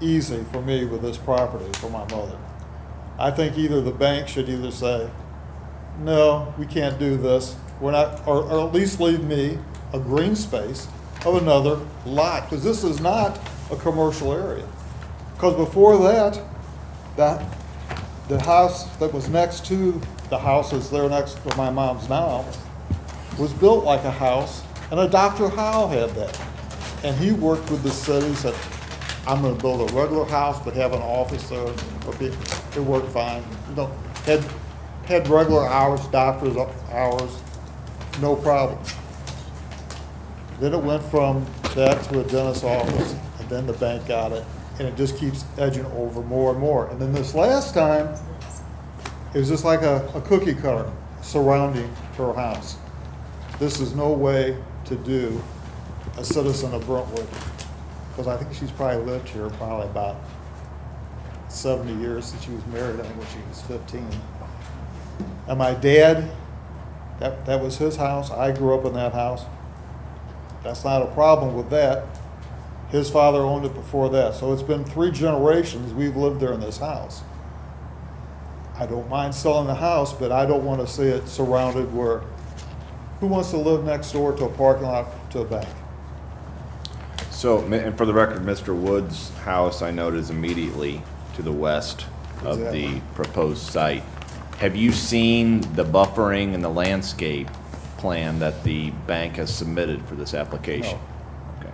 L: easy for me with this property for my mother. I think either the bank should either say, no, we can't do this, we're not, or at least leave me a green space of another lot, because this is not a commercial area. Because before that, the house that was next to the house that's there next to my mom's now was built like a house, and a Dr. Howe had that. And he worked with the city, said, I'm going to build a regular house, but have an office there for people. It worked fine. You know, had regular hours, doctor's hours, no problem. Then it went from that to a dentist's office, and then the bank got it, and it just keeps edging over more and more. And then this last time, It was just like a cookie cutter surrounding her house. This is no way to do a citizen of Brentwood, because I think she's probably lived here probably about 70 years since she was married, I think when she was 15. And my dad, that was his house. I grew up in that house. That's not a problem with that. His father owned it before that. So it's been 3 generations we've lived there in this house. I don't mind selling the house, but I don't want to see it surrounded where, who wants to live next door to a parking lot to a bank?
A: So, and for the record, Mr. Wood's house, I note, is immediately to the west of the
L: Exactly.
A: proposed site. Have you seen the buffering and the landscape plan that the bank has submitted for this application? Okay.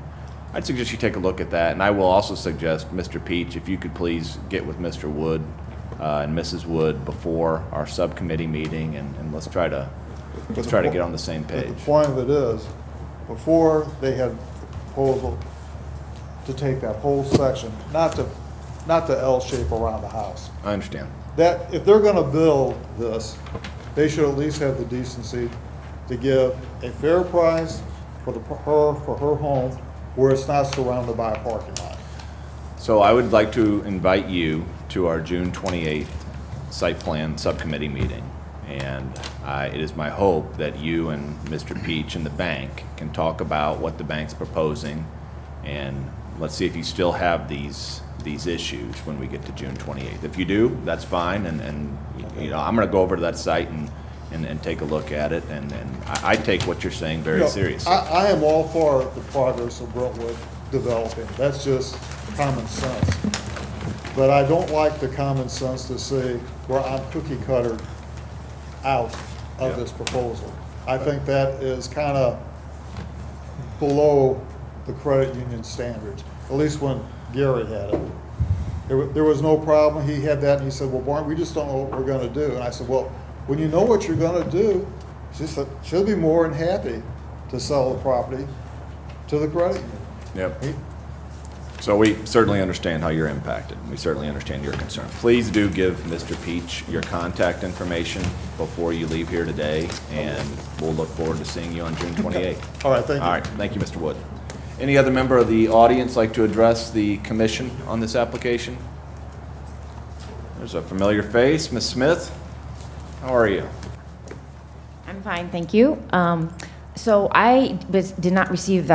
A: I'd suggest you take a look at that, and I will also suggest, Mr. Peach, if you could please get with Mr. Wood and Mrs. Wood before our subcommittee meeting, and let's try to get on the same
L: But
A: page.
L: the point of it is, before they had the proposal to take that whole section, not the L shape around the house.
A: I understand.
L: That, if they're gonna build this, they should at least have the decency to give a fair price for her home, where it's not surrounded by a parking lot.
A: So I would like to invite you to our June 28th site plan subcommittee meeting. And it is my hope that you and Mr. Peach and the bank can talk about what the bank's proposing, and let's see if you still have these issues when we get to June 28th. If you do, that's fine, and you know, I'm gonna go over to that site and take a look at it, and I take what you're saying
L: You
A: very
L: know,
A: seriously.
L: I am all for the progress of Brentwood developing. That's just common sense. But I don't like the common sense to say, well, I'm cookie cuttered out of this proposal. I think that is kind of below the credit union standards, at least when Gary had it. There was no problem. He had that, and he said, well, Barn, we just don't know what we're going to do. And I said, well, when you know what you're going to do, she said, she'll be more than happy to sell the property to the credit union.
A: Yep. So we certainly understand how you're impacted. We certainly understand your concern. Please do give Mr. Peach your contact information before you leave here today, and we'll look forward to seeing you on June 28th.
L: All right, thank you.
A: All right, thank you, Mr. Wood. Any other member of the audience like to address the commission on this application? There's a familiar face, Ms. Smith. How are you?
M: I'm fine, thank you. So I did not receive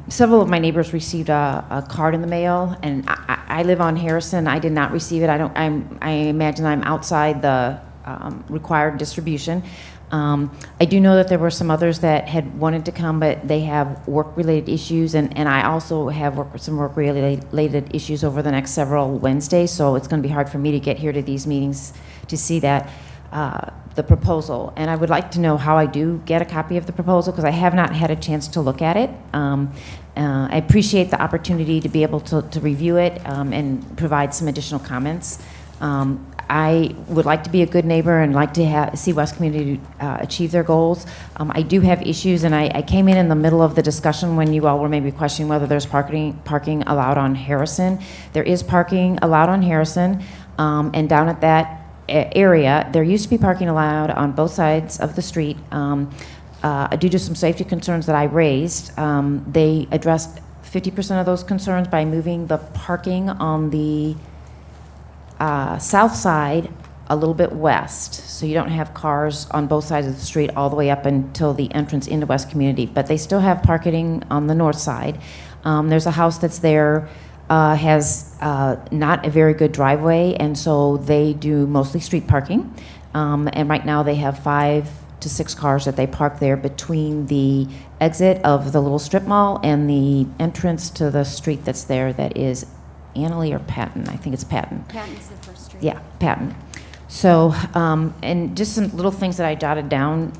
M: several of my neighbors received a card in the mail, and I live on Harrison. I did not receive it. I imagine I'm outside the required distribution. I do know that there were some others that had wanted to come, but they have work-related issues, and I also have some work-related issues over the next several Wednesdays, so it's going to be hard for me to get here to these meetings to see that, the proposal. And I would like to know how I do get a copy of the proposal, because I have not had a chance to look at it. I appreciate the opportunity to be able to review it and provide some additional comments. I would like to be a good neighbor and like to see West Community achieve their goals. I do have issues, and I came in the middle of the discussion when you all were maybe questioning whether there's parking allowed on Harrison. There is parking allowed on Harrison, and down at that area, there used to be parking allowed on both sides of the street. Due to some safety concerns that I raised, they addressed 50% of those concerns by moving the parking on the south side a little bit west, so you don't have cars on both sides of the street all the way up until the entrance into West Community, but they still have parking on the north side. There's a house that's there, has not a very good driveway, and so they do mostly street parking, and right now they have 5 to 6 cars that they park there between the exit of the little strip mall and the entrance to the street that's there, that is Annalee or Patton. I think it's Patton.
C: Patton's the first street.
M: Yeah, Patton. So, and just some little things that I jotted down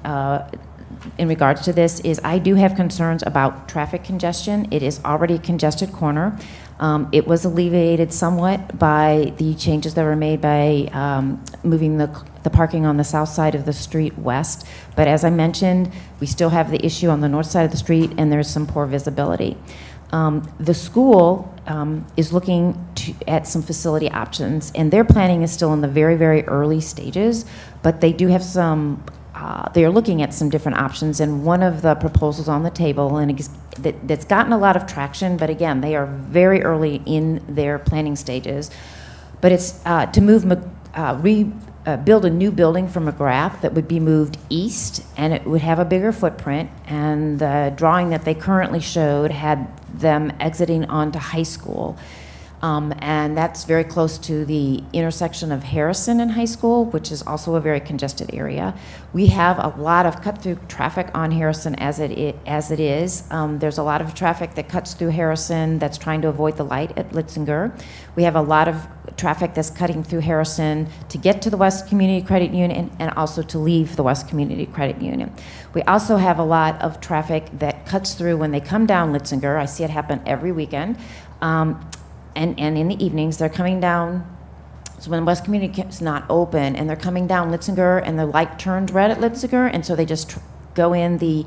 M: in regards to this is I do have concerns about traffic congestion. It is already a congested corner. It was alleviated somewhat by the changes that were made by moving the parking on the south side of the street west. But as I mentioned, we still have the issue on the north side of the street, and there's some poor visibility. The school is looking at some facility options, and their planning is still in the very, very early stages, but they do have some, they are looking at some different options, and one of the proposals on the table, and that's gotten a lot of traction, but again, they are very early in their planning stages, but it's to build a new building for McGrath that would be moved east, and it would have a bigger footprint, and the drawing that they currently showed had them exiting onto High School. And that's very close to the intersection of Harrison and High School, which is also a very congested area. We have a lot of cut-through traffic on Harrison as it is. There's a lot of traffic that cuts through Harrison that's trying to avoid the light at Litzinger. We have a lot of traffic that's cutting through Harrison to get to the West Community Credit Union and also to leave the West Community Credit Union. We also have a lot of traffic that cuts through when they come down Litzinger. I see it happen every weekend. And in the evenings, they're coming down, so when West Community is not open, and they're coming down Litzinger, and the light turns red at Litzinger, and so they just go in the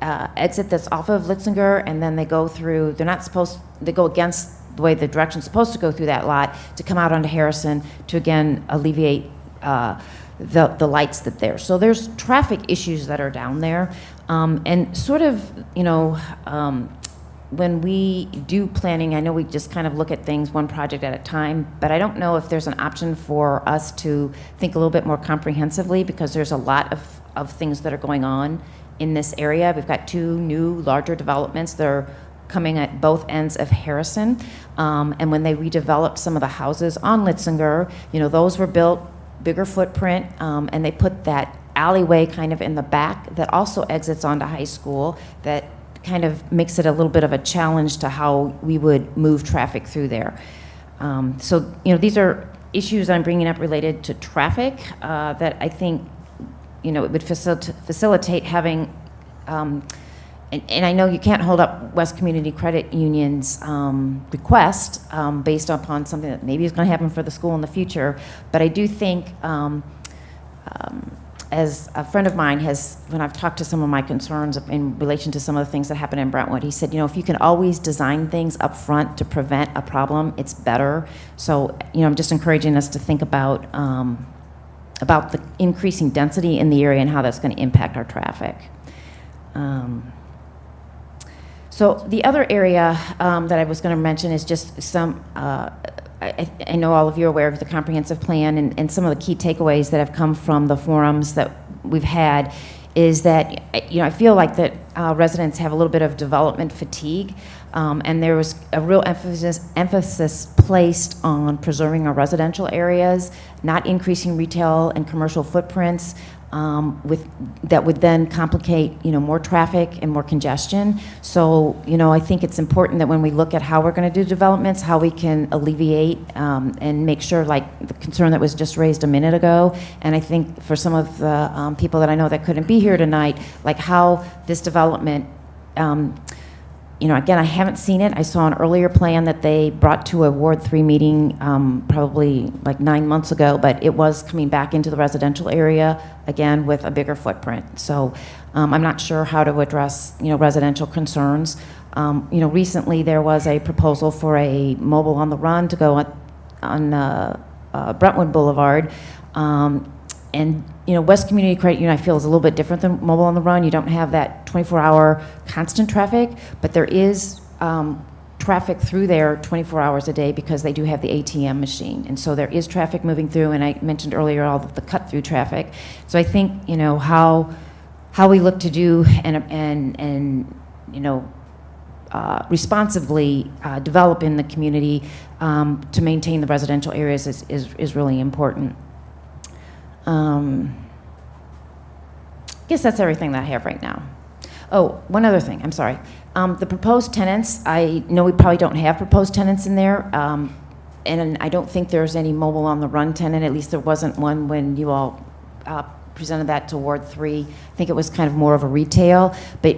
M: exit that's off of Litzinger, and then they go through, they go against the way the direction's supposed to go through that lot to come out onto Harrison to, again, alleviate the lights that there. So there's traffic issues that are down there, and sort of, when we do planning, I know we just kind of look at things one project at a time, but I don't know if there's an option for us to think a little bit more comprehensively, because there's a lot of things that are going on in this area. We've got 2 new larger developments that are coming at both ends of Harrison. And when they redeveloped some of the houses on Litzinger, those were built bigger footprint, and they put that alleyway kind of in the back that also exits onto High School that kind of makes it a little bit of a challenge to how we would move traffic through there. So, these are issues I'm bringing up related to traffic that I think, it would facilitate having, and I know you can't hold up West Community Credit Union's request based upon something that maybe is going to happen for the school in the future, but I do think as a friend of mine has, when I've talked to some of my concerns in relation to some of the things that happen in Brentwood, he said, if you can always design things up front to prevent a problem, it's better. So, I'm just encouraging us to think about the increasing density in the area and how that's going to impact our traffic. So the other area that I was going to mention is just some, I know all of you are aware of the comprehensive plan, and some of the key takeaways that have come from the forums that we've had is that, I feel like that residents have a little bit of development fatigue, and there was a real emphasis placed on preserving our residential areas, not increasing retail and commercial footprints, that would then complicate, more traffic and more congestion. So, I think it's important that when we look at how we're going to do developments, how we can alleviate and make sure, like the concern that was just raised a minute ago, and I think for some of the people that I know that couldn't be here tonight, like how this development, again, I haven't seen it. I saw an earlier plan that they brought to a Ward 3 meeting probably like 9 months ago, but it was coming back into the residential area, again, with a bigger footprint. So I'm not sure how to address, residential concerns. Recently there was a proposal for a mobile on the run to go on Brentwood Boulevard. And, West Community Credit Union, I feel, is a little bit different than Mobile on the Run. You don't have that 24-hour constant traffic, but there is traffic through there 24 hours a day because they do have the ATM machine. And so there is traffic moving through, and I mentioned earlier all of the cut-through traffic. So I think, how we look to do and responsibly develop in the community to maintain the residential areas is really important. I guess that's everything that I have right now. Oh, one other thing, I'm sorry. The proposed tenants, I know we probably don't have proposed tenants in there, and I don't think there's any mobile on the run tenant, at least there wasn't one when you all presented that to Ward 3. I think it was kind of more of a retail, but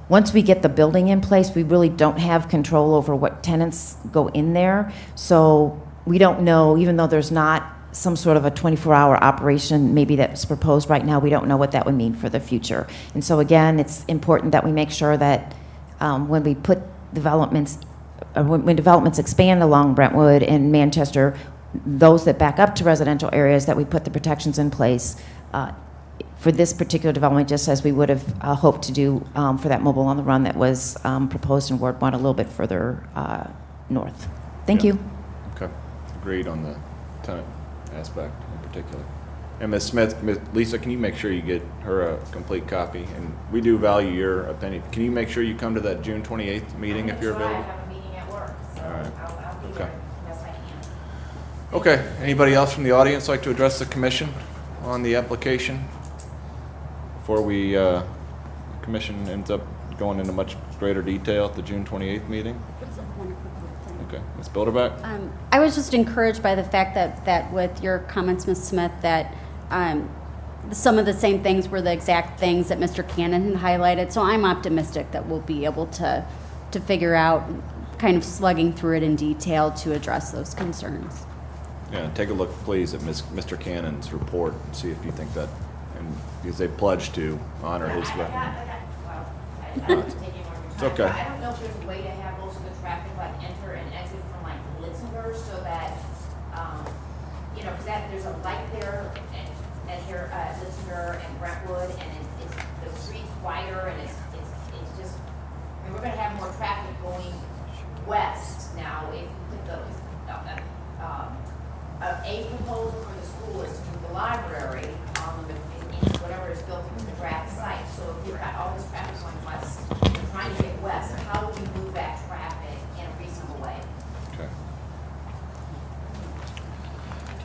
M: once we get the building in place, we really don't have control over what tenants go in there, so we don't know, even though there's not some sort of a 24-hour operation maybe that's proposed right now, we don't know what that would mean for the future. And so again, it's important that we make sure that when we put developments, when developments expand along Brentwood and Manchester, those that back up to residential areas, that we put the protections in place for this particular development, just as we would have hoped to do for that mobile on the run that was proposed in Ward 1 a little bit further north. Thank
A: Yeah.
M: you.
A: Okay, agreed on the tenant aspect in particular. And Ms. Smith, Lisa, can you make sure you get her a complete copy? And we do value your opinion. Can you make sure you come to that June 28th meeting if you're available?
M: I have a meeting at work, so
A: All right.
M: I'll be
A: Okay.
M: there as best I can.
A: Okay, anybody else from the audience like to address the commission on the application? Before we, the commission ends up going into much greater detail at the June 28th meeting? Okay, Ms. Bilderback?
C: I was just encouraged by the fact that with your comments, Ms. Smith, that some of the same things were the exact things that Mr. Cannon had highlighted. So I'm optimistic that we'll be able to figure out, kind of slugging through it in detail to address those concerns.
A: Yeah, take a look, please, at Mr. Cannon's report and see if you think that, and because they pledged to honor his recommendation. It's okay.
M: I don't know if there's a way to have most of the traffic like enter and exit from like Litzinger so that, you know, because there's a light there at here, Litzinger and Brentwood, and it's, the street's wider and it's just, I mean, we're gonna have more traffic going west now if we put those, a proposal for the school is to move the library on whatever is built into the draft site. So if you've got all this traffic going west, and trying to get west, how do we move that traffic in a reasonable way?
A: Okay.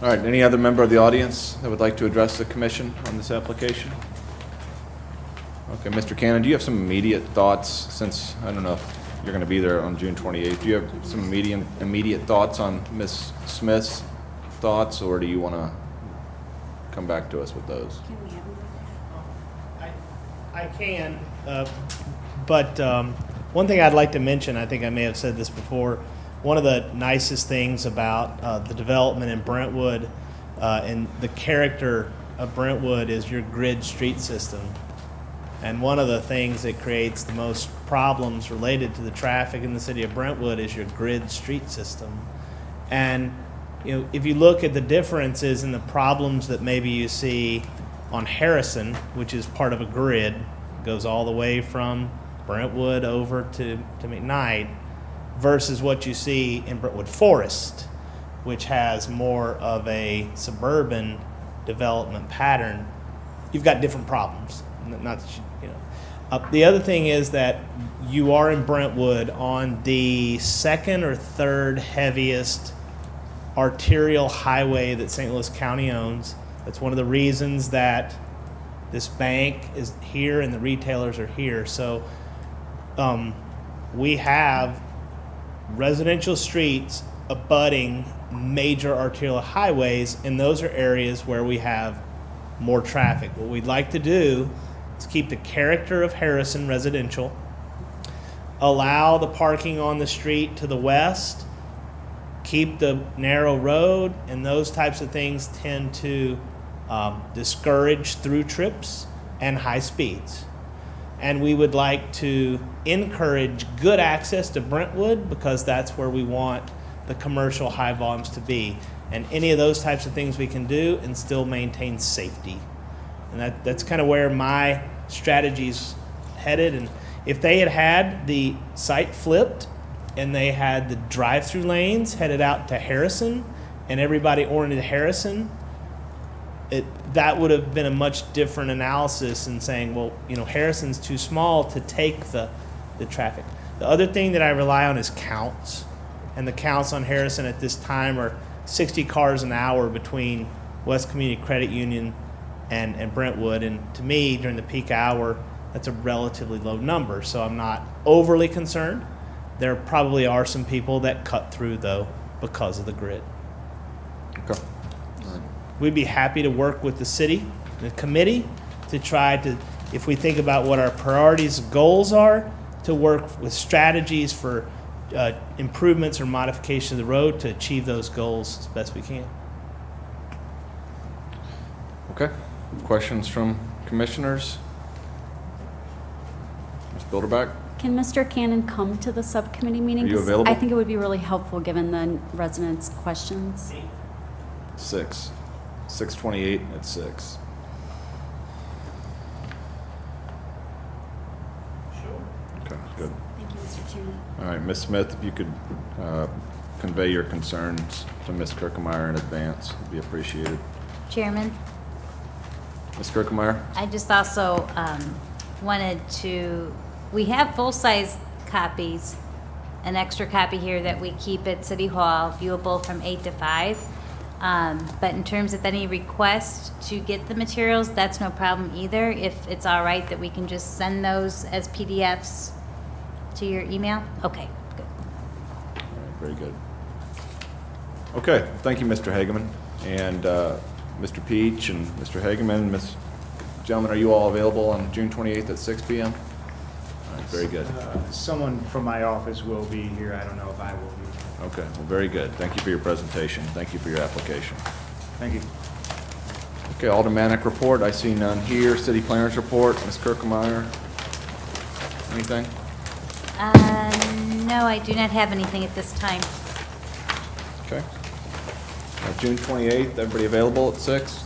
A: All right, any other member of the audience that would like to address the commission on this application? Okay, Mr. Cannon, do you have some immediate thoughts, since, I don't know if you're going to be there on June 28th, do you have some immediate thoughts on Ms. Smith's thoughts, or do you want to come back to us with those?
K: I can, but one thing I'd like to mention, I think I may have said this before, one of the nicest things about the development in Brentwood and the character of Brentwood is your grid street system. And one of the things that creates the most problems related to the traffic in the city of Brentwood is your grid street system. And you know, if you look at the differences in the problems that maybe you see on Harrison, which is part of a grid, goes all the way from Brentwood over to McKnight, versus what you see in Brentwood Forest, which has more of a suburban development pattern, you've got different problems. Not that you know. The other thing is that you are in Brentwood on the second or third heaviest arterial highway that St. Louis County owns. That's one of the reasons that this bank is here and the retailers are here. So we have residential streets abutting major arterial highways, and those are areas where we have more traffic. What we'd like to do is keep the character of Harrison residential, allow the parking on the street to the west, keep the narrow road, and those types of things tend to discourage through trips and high speeds. And we would like to encourage good access to Brentwood because that's where we want the commercial high volumes to be. And any of those types of things we can do and still maintain safety. And that's kind of where my strategy's headed. And if they had the site flipped and they had the drive-through lanes headed out to Harrison and everybody oriented to Harrison, that would have been a much different analysis in saying, well, you know, Harrison's too small to take the traffic. The other thing that I rely on is counts. And the counts on Harrison at this time are 60 cars an hour between West Community Credit Union and Brentwood. And to me, during the peak hour, that's a relatively low number. So I'm not overly concerned. There probably are some people that cut through, though, because of the grid.
A: Okay.
K: We'd be happy to work with the city, the committee, to try to, if we think about what our priorities and goals are, to work with strategies for improvements or modification of the road to achieve those goals as best we can.
A: Okay. Questions from commissioners? Ms. Bilderback?
C: Can Mr. Cannon come to the subcommittee meeting?
A: Are you
C: 'Cause
A: available?
C: I think it would be really helpful, given the residents' questions.
A: 6:28 at 6. Okay, good.
C: Thank you, Mr. Chairman.
A: All right, Ms. Smith, if you could convey your concerns to Ms. Kirkemeyer in advance, it'd be appreciated.
F: Chairman,
A: Ms. Kirkemeyer?
F: I just also wanted to, we have full-size copies, an extra copy here that we keep at City Hall, viewable from 8 to 5. But in terms of any request to get the materials, that's no problem either. If it's all right that we can just send those as PDFs to your email? Okay, good.
A: All right, very good. Okay, thank you, Mr. Hageman. And Mr. Peach and Mr. Hageman, gentlemen, are you all available on June 28th at 6 p.m.? All right, very good.
J: Someone from my office will be here. I don't know if I will be.
A: Okay, well, very good. Thank you for your presentation. Thank you for your application.
J: Thank you.
A: Okay, Aldermanic report, I see none here. City planners report, Ms. Kirkemeyer, anything?
F: No, I do not have anything at this time.
A: Okay. June 28th, everybody available at 6?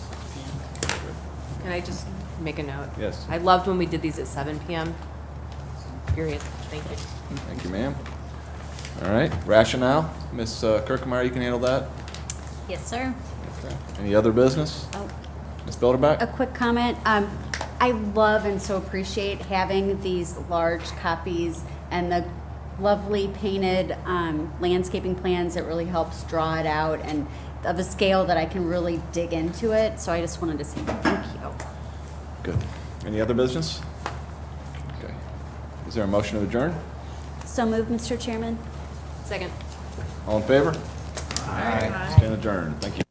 D: Can I just make a note?
A: Yes.
D: I loved when we did these at 7 PM. Period. Thank you.
A: Thank you, ma'am. All right, rationale, Ms. Kirkemeyer, you can handle that?
F: Yes, sir.
A: Okay. Any other business?
C: Oh,
A: Ms. Bilderbeck?
C: a quick comment. I love and so appreciate having these large copies and the lovely painted landscaping plans. It really helps draw it out and of a scale that I can really dig into it. So I just wanted to say thank you.
A: Good. Any other business? Okay. Is there a motion to adjourn?
C: So moved, Mr. Chairman.
D: Second.
A: All in favor? Aye. Stand adjourned. Thank you.